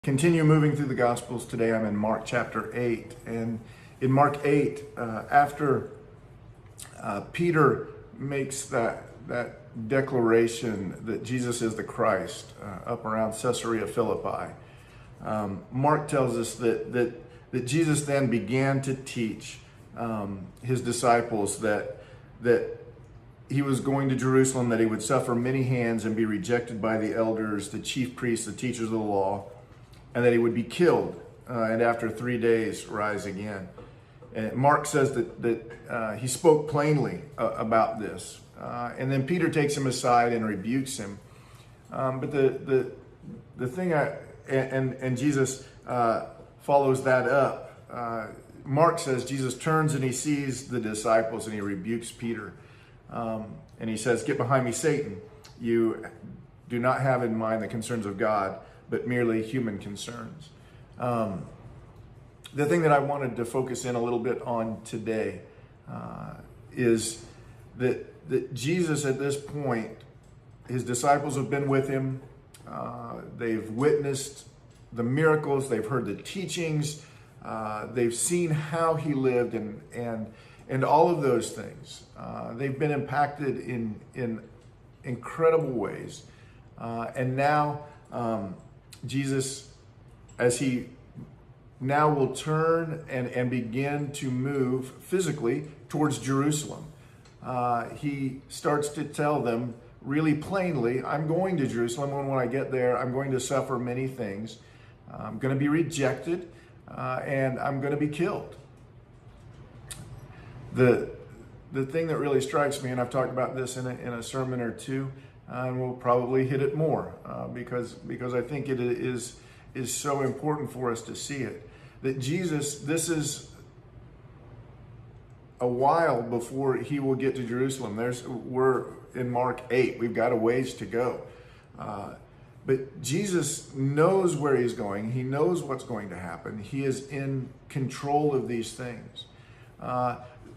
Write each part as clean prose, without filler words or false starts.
Continue moving through the Gospels today. I'm in Mark chapter 8. And in Mark 8, after Peter makes that declaration that Jesus is the Christ up around Caesarea Philippi, Mark tells us that Jesus then began to teach his disciples that he was going to Jerusalem, that he would suffer many hands and be rejected by the elders, the chief priests, the teachers of the law, and that he would be killed, and after 3 days rise again. And Mark says that he spoke plainly about this. And then Peter takes him aside and rebukes him. But the thing, and Jesus follows that up. Mark says Jesus turns and he sees the disciples and he rebukes Peter. And he says, "Get behind me, Satan. You do not have in mind the concerns of God, but merely human concerns." The thing that I wanted to focus in a little bit on today is that Jesus at this point, his disciples have been with him. They've witnessed the miracles. They've heard the teachings. They've seen how he lived and all of those things. They've been impacted in incredible ways. And now Jesus, as he now will turn and begin to move physically towards Jerusalem, he starts to tell them really plainly, I'm going to Jerusalem, and when I get there, I'm going to suffer many things. I'm going to be rejected, and I'm going to be killed. The thing that really strikes me, and I've talked about this in a sermon or two, and we'll probably hit it more because I think it is so important for us to see it. That Jesus, this is a while before he will get to Jerusalem. We're in Mark 8. We've got a ways to go. But Jesus knows where he's going. He knows what's going to happen. He is in control of these things.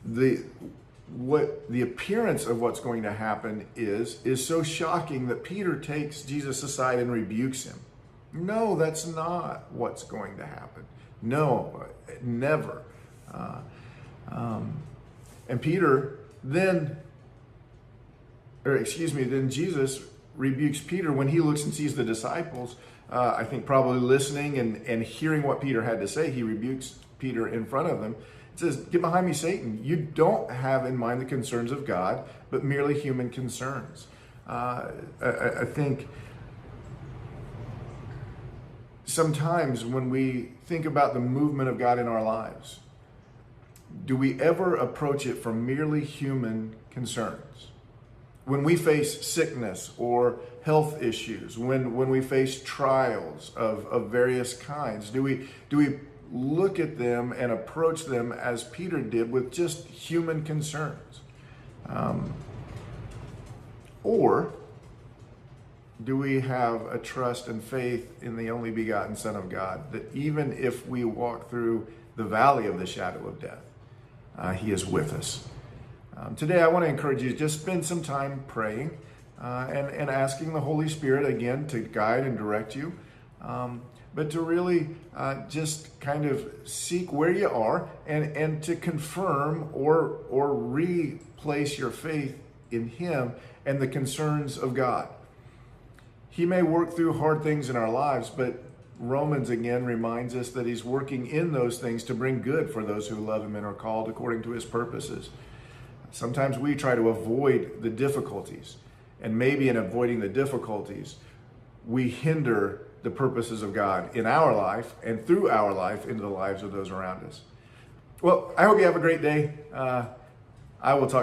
The appearance of what's going to happen is so shocking that Peter takes Jesus aside and rebukes him. No, that's not what's going to happen. No, never. And Peter then Jesus rebukes Peter when he looks and sees the disciples. I think probably listening and hearing what Peter had to say, he rebukes Peter in front of them. It says, "Get behind me, Satan. You don't have in mind the concerns of God, but merely human concerns." I think sometimes when we think about the movement of God in our lives, do we ever approach it from merely human concerns? When we face sickness or health issues, when we face trials of various kinds, do we look at them and approach them as Peter did with just human concerns? Or do we have a trust and faith in the only begotten Son of God, that even if we walk through the valley of the shadow of death, he is with us? Today I want to encourage you to just spend some time praying and asking the Holy Spirit again to guide and direct you. But to really just kind of seek where you are and to confirm or replace your faith in him and the concerns of God. He may work through hard things in our lives, but Romans again reminds us that he's working in those things to bring good for those who love him and are called according to his purposes. Sometimes we try to avoid the difficulties, and maybe in avoiding the difficulties, we hinder the purposes of God in our life and through our life into the lives of those around us. Well, I hope you have a great day. I will talk